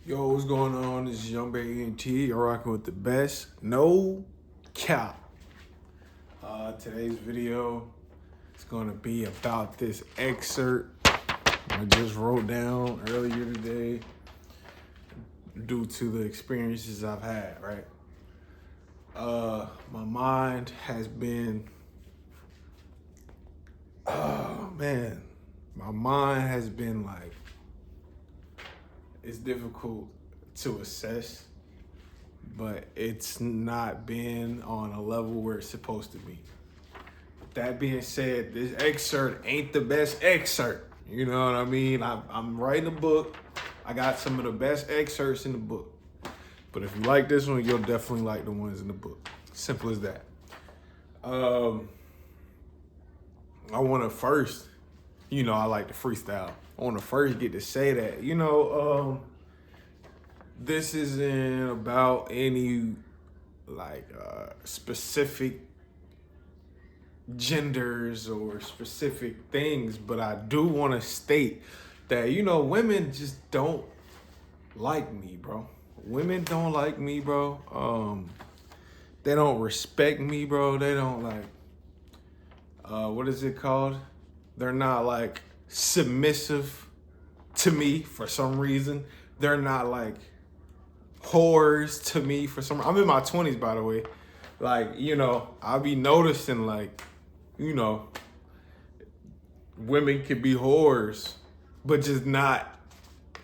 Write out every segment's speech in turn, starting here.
Yo, what's going on? This is Young Bay ENT. You're rocking with the best. No cap. Today's video is going to be about this excerpt I just wrote down earlier today due to the experiences I've had, right? My mind has been, oh man, my mind has been like, it's difficult to assess, but it's not been on a level where it's supposed to be. That being said, this excerpt ain't the best excerpt. You know what I mean? I'm writing a book. I got some of the best excerpts in the book. But if you like this one, you'll definitely like the ones in the book. Simple as that. I want to first, I like to freestyle. I want to first get to say that, this isn't about any specific genders or specific things, but I do want to state that, women just don't like me, bro. Women don't like me, bro. They don't respect me, bro. They don't what is it called? They're not like submissive to me for some reason. They're not like whores to me for some. I'm in my 20s, by the way. I'll be noticing women can be whores, but just not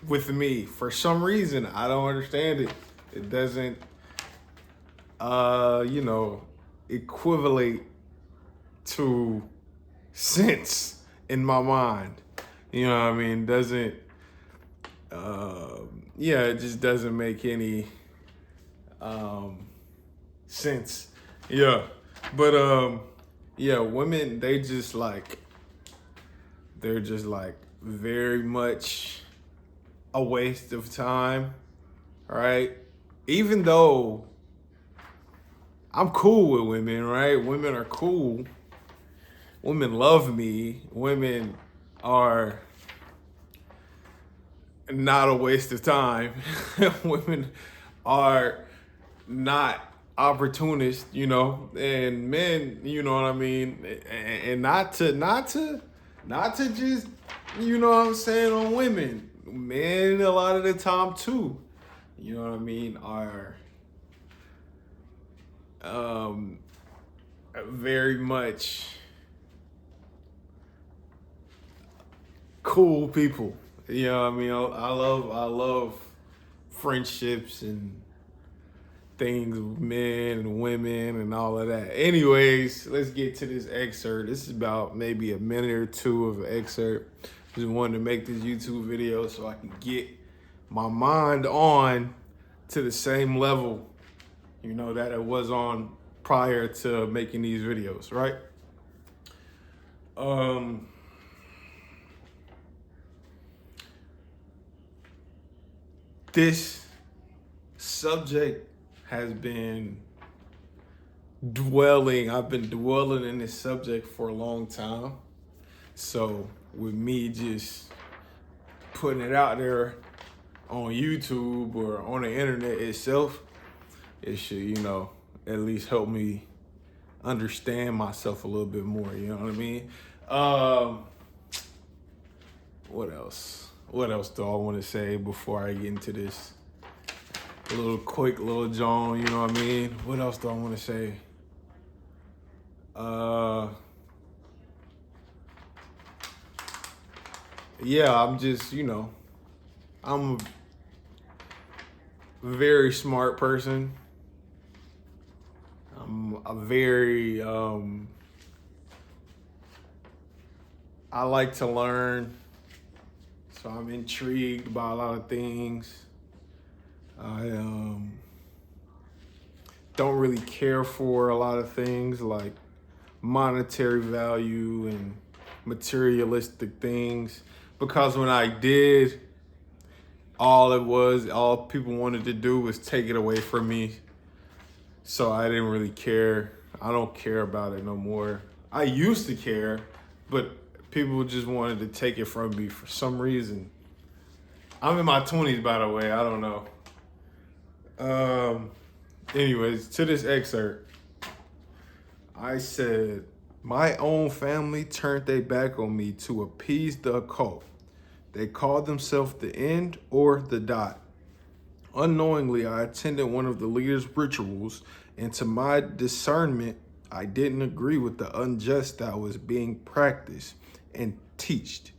with me. For some reason, I don't understand it. It doesn't, equivalent to sense in my mind. You know what I mean? Doesn't, it just doesn't make any sense. Yeah. But, women, they're just very much a waste of time, right? Even though I'm cool with women, right? Women are cool. Women love me. Women are not a waste of time. Women are not opportunists, and men, you know what I mean? And not to just, what I'm saying, on women. Men a lot of the time too, you know what I mean, are very much cool people. You know what I mean? I love friendships and things with men and women and all of that. Anyways, let's get to this excerpt. This is about maybe a minute or two of an excerpt. Just wanted to make this YouTube video so I can get my mind on to the same level, that it was on prior to making these videos, right? This subject has been I've been dwelling in this subject for a long time. So with me just putting it out there on YouTube or on the internet itself, it should, at least help me understand myself a little bit more, you know what I mean? What else? What else do I want to say before I get into this? A little quick little John, you know what I mean? What else do I want to say? I'm just, I'm a very smart person. I'm a very, I like to learn. So I'm intrigued by a lot of things. I don't really care for a lot of things like monetary value and materialistic things, because when I did, all people wanted to do was take it away from me. So I didn't really care. I don't care about it no more. I used to care, but people just wanted to take it from me for some reason. I'm in my 20s, by the way. I don't know. Anyways, to this excerpt, I said, my own family turned their back on me to appease the occult. They called themselves the End or the Dot. Unknowingly, I attended one of the leader's rituals, and to my discernment, I didn't agree with the unjust that was being practiced and taught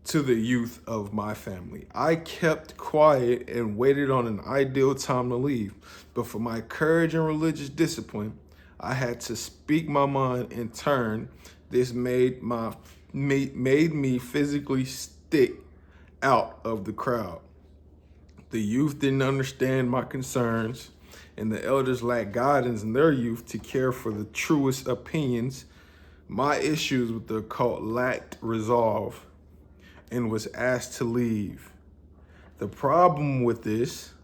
to the youth of my family. I kept quiet and waited on an ideal time to leave, but for my courage and religious discipline, I had to speak my mind in turn. This made me physically stick out of the crowd. The youth didn't understand my concerns, and the elders lacked guidance in their youth to care for the truest opinions. My issues with the occult lacked resolve and was asked to leave. The problem with this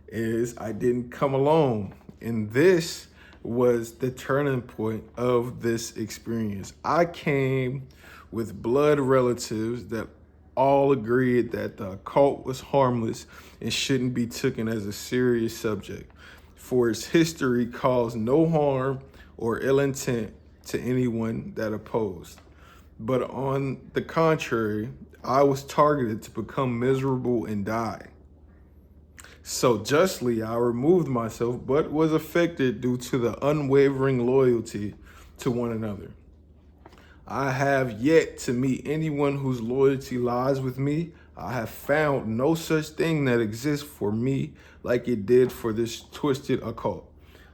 is I didn't come alone, and this was the turning point of this experience. I came with blood relatives that all agreed that the occult was harmless and shouldn't be taken as a serious subject, for its history caused no harm or ill intent to anyone that opposed. But on the contrary, I was targeted to become miserable and die. So justly, I removed myself, but was affected due to the unwavering loyalty to one another. I have yet to meet anyone whose loyalty lies with me. I have found no such thing that exists for me like it did for this twisted occult.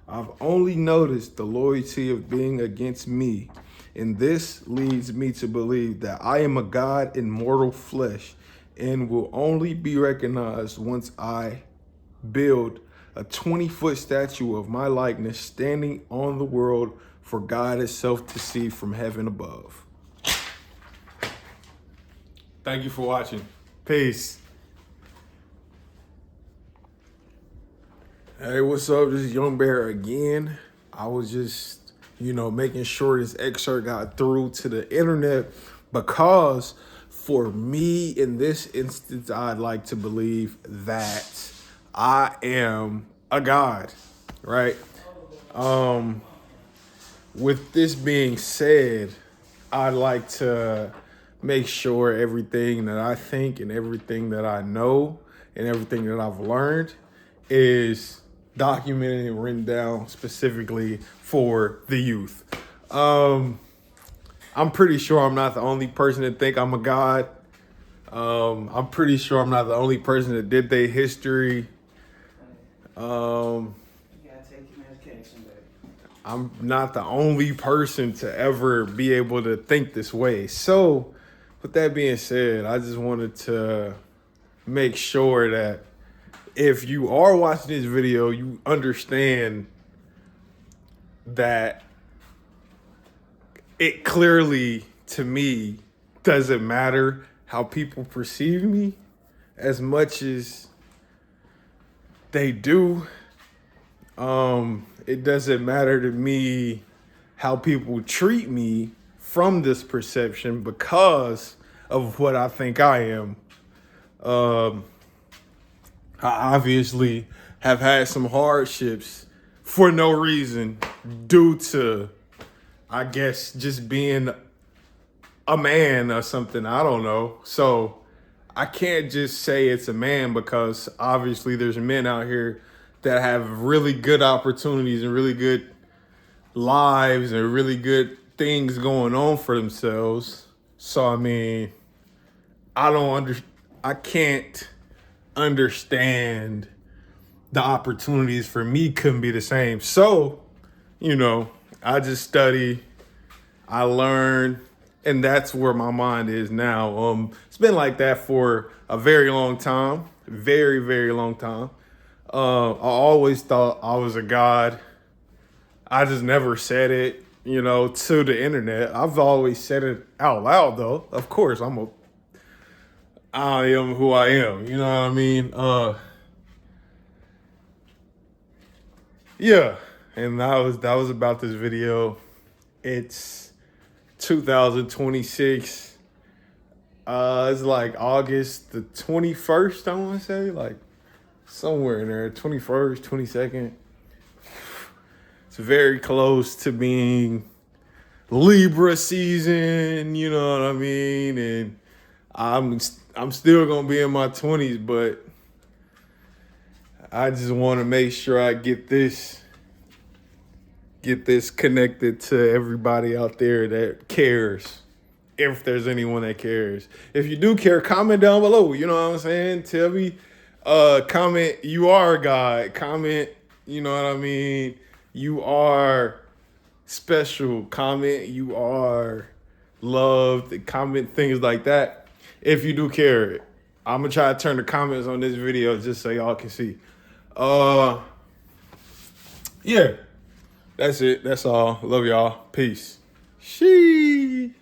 I've only noticed the loyalty of being against me, and this leads me to believe that I am a God in mortal flesh and will only be recognized once I build a 20-foot statue of my likeness standing on the world for God itself to see from heaven above. Thank you for watching. Peace. Hey, what's up? This is Young Bear again. I was just, making sure this excerpt got through to the internet because for me in this instance, I'd like to believe that I am a God, right? With this being said, I'd like to make sure everything that I think and everything that I know and everything that I've learned is documented and written down specifically for the youth. I'm pretty sure I'm not the only person that think I'm a God. I'm pretty sure I'm not the only person that did their history. I'm not the only person to ever be able to think this way. So, with that being said, I just wanted to make sure that if you are watching this video, you understand that it clearly, to me, doesn't matter how people perceive me as much as they do. It doesn't matter to me how people treat me from this perception because of what I think I am. I obviously have had some hardships for no reason due to, I guess, just being a man or something. I don't know. So I can't just say it's a man because obviously there's men out here that have really good opportunities and really good lives and really good things going on for themselves. So, I mean, I can't understand the opportunities for me couldn't be the same. So, I just study, I learn, and that's where my mind is now. It's been like that for a very long time, very, very long time. I always thought I was a God. I just never said it, to the internet. I've always said it out loud, though. Of course, I am who I am. You know what I mean? Yeah. And that was about this video. It's 2026. It's like August the 21st, I want to say, like somewhere in there, 21st, 22nd. It's very close to being Libra season, you know what I mean? And I'm still gonna be in my 20s, but I just want to make sure I get this connected to everybody out there that cares. If there's anyone that cares. If you do care, comment down below. You know what I'm saying? Tell me, comment, you are God. Comment, you know what I mean? You are special. Comment, you are loved. Comment things like that. If you do care. I'm gonna try to turn the comments on this video just so y'all can see. Yeah. That's it. That's all. Love y'all. Peace. Sheesh.